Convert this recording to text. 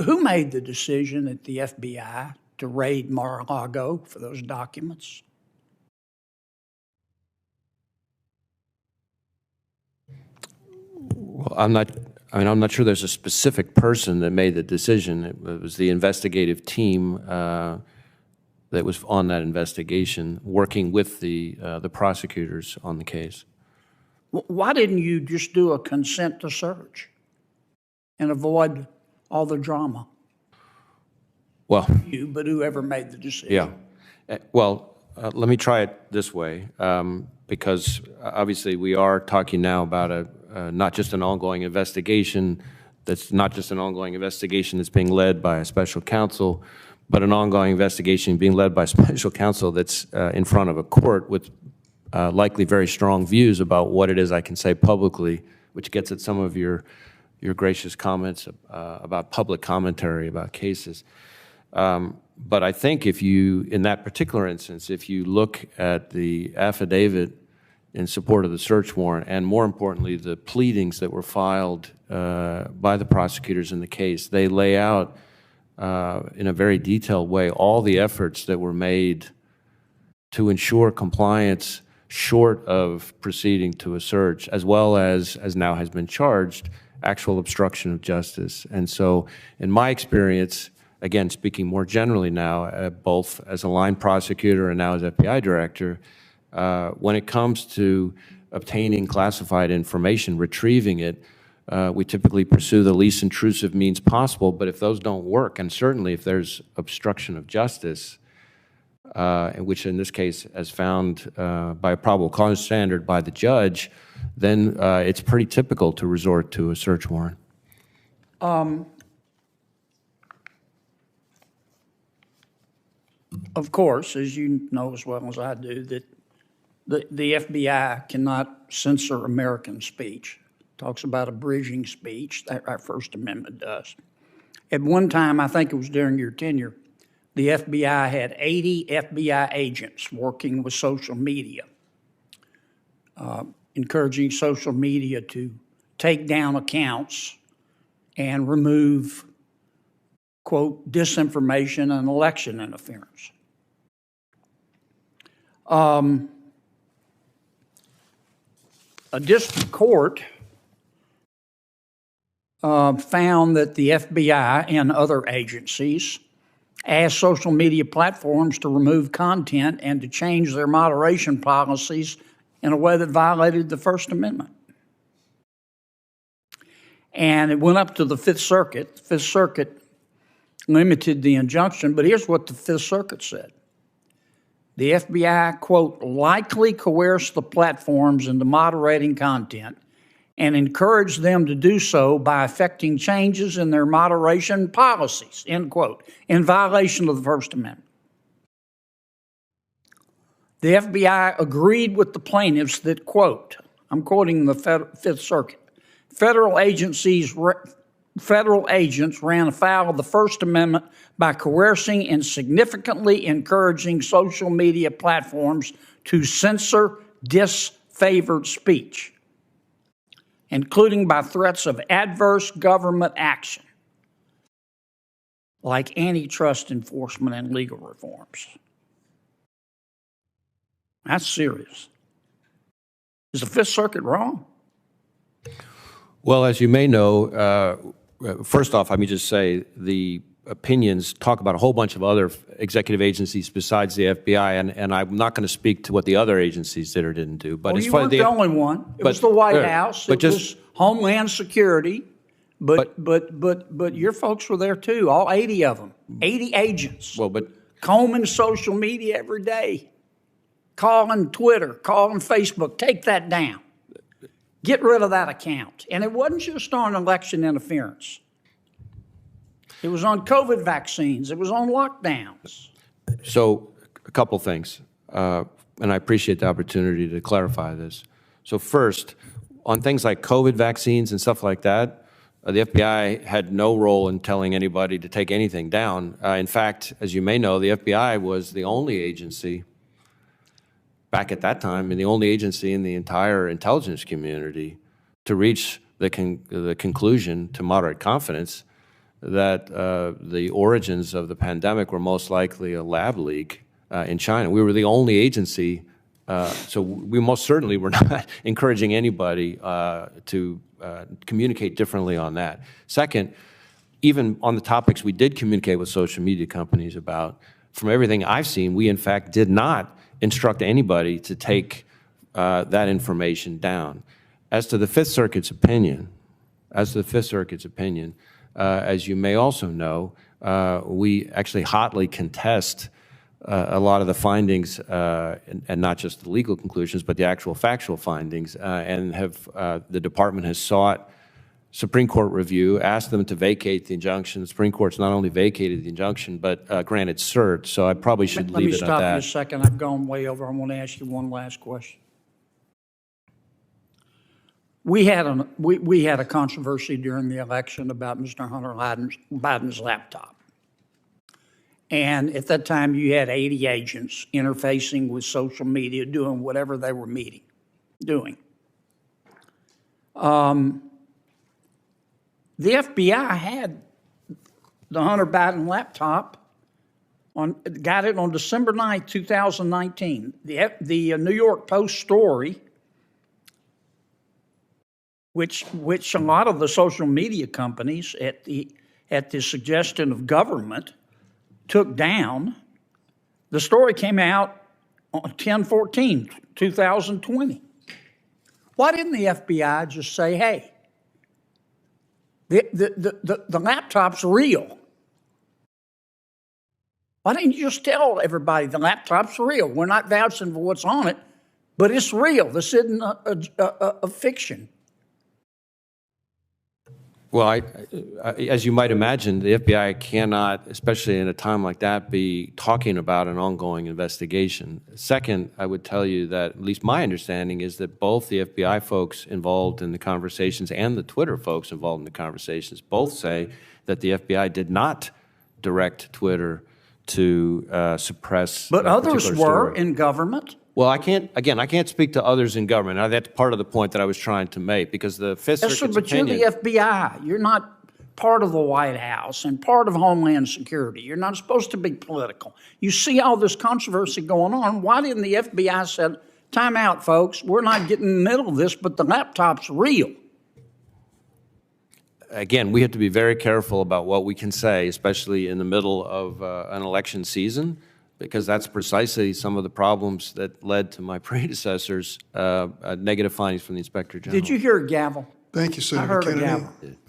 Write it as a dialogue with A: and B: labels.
A: Who made the decision at the FBI to raid Mar-a-Lago for those documents?
B: Well, I'm not sure there's a specific person that made the decision. It was the investigative team that was on that investigation, working with the prosecutors on the case.
A: Why didn't you just do a consent to search and avoid all the drama?
B: Well,
A: you, but whoever made the decision.
B: Yeah. Well, let me try it this way, because obviously we are talking now about not just an ongoing investigation. That's not just an ongoing investigation that's being led by a special counsel, but an ongoing investigation being led by a special counsel that's in front of a court with likely very strong views about what it is I can say publicly, which gets at some of your gracious comments about public commentary about cases. But I think if you, in that particular instance, if you look at the affidavit in support of the search warrant, and more importantly, the pleadings that were filed by the prosecutors in the case, they lay out in a very detailed way all the efforts that were made to ensure compliance short of proceeding to a search, as well as now has been charged, actual obstruction of justice. And so in my experience, again, speaking more generally now, both as a line prosecutor and now as FBI director, when it comes to obtaining classified information, retrieving it, we typically pursue the least intrusive means possible, but if those don't work, and certainly if there's obstruction of justice, which in this case as found by a probable cause standard by the judge, then it's pretty typical to resort to a search warrant.
A: Of course, as you know as well as I do, that the FBI cannot censor American speech. It talks about abridging speech, that our First Amendment does. At one time, I think it was during your tenure, the FBI had 80 FBI agents working with social media, encouraging social media to take down accounts and remove, quote, disinformation and election interference. A district court found that the FBI and other agencies asked social media platforms to remove content and to change their moderation policies in a way that violated the First Amendment. And it went up to the Fifth Circuit. The Fifth Circuit limited the injunction, but here's what the Fifth Circuit said. The FBI, quote, likely coerced the platforms into moderating content and encouraged them to do so by effecting changes in their moderation policies, end quote, in violation of the First Amendment. The FBI agreed with the plaintiffs that, quote, I'm quoting the Fifth Circuit, federal agents ran afoul of the First Amendment by coercing and significantly encouraging social media platforms to censor disfavored speech, including by threats of adverse government action, like antitrust enforcement and legal reforms. That's serious. Is the Fifth Circuit wrong?
B: Well, as you may know, first off, let me just say the opinions talk about a whole bunch of other executive agencies besides the FBI, and I'm not going to speak to what the other agencies did or didn't do. But
A: well, you weren't the only one. It was the White House. It was Homeland Security. But your folks were there too, all 80 of them, 80 agents.
B: Well, but
A: combing social media every day, calling Twitter, calling Facebook, take that down. Get rid of that account. And it wasn't just on election interference. It was on COVID vaccines. It was on lockdowns.
B: So a couple things, and I appreciate the opportunity to clarify this. So first, on things like COVID vaccines and stuff like that, the FBI had no role in telling anybody to take anything down. In fact, as you may know, the FBI was the only agency back at that time, and the only agency in the entire intelligence community to reach the conclusion to moderate confidence that the origins of the pandemic were most likely a lab leak in China. We were the only agency, so we most certainly were not encouraging anybody to communicate differently on that. Second, even on the topics we did communicate with social media companies about, from everything I've seen, we in fact did not instruct anybody to take that information down. As to the Fifth Circuit's opinion, as you may also know, we actually hotly contest a lot of the findings, and not just the legal conclusions, but the actual factual findings, and the department has sought Supreme Court review, asked them to vacate the injunction. The Supreme Court's not only vacated the injunction, but granted cert, so I probably should leave it at that.
A: Let me stop you a second. I've gone way over. I want to ask you one last question. We had a controversy during the election about Mr. Hunter Biden's laptop. And at that time, you had 80 agents interfacing with social media, doing whatever they were doing. The FBI had the Hunter Biden laptop, got it on December 9th, 2019. The New York Post story, which a lot of the social media companies at the suggestion of government took down, the story came out on 10/14/2020. Why didn't the FBI just say, hey, the laptop's real? Why didn't you just tell everybody the laptop's real? We're not vouching for what's on it, but it's real. This isn't a fiction.
B: Well, as you might imagine, the FBI cannot, especially in a time like that, be talking about an ongoing investigation. Second, I would tell you that at least my understanding is that both the FBI folks involved in the conversations and the Twitter folks involved in the conversations both say that the FBI did not direct Twitter to suppress.
A: But others were in government.
B: Well, I can't speak to others in government. Now, that's part of the point that I was trying to make, because the Fifth Circuit's opinion.
A: But you're the FBI. You're not part of the White House and part of Homeland Security. You're not supposed to be political. You see all this controversy going on. Why didn't the FBI say, time out, folks, we're not getting in the middle of this, but the laptop's real?
B: Again, we have to be very careful about what we can say, especially in the middle of an election season, because that's precisely some of the problems that led to my predecessors' negative findings from the Inspector General.
A: Did you hear a gavel?
C: Thank you, Senator
A: I heard
C: Kennedy.
A: a gavel.
C: Thank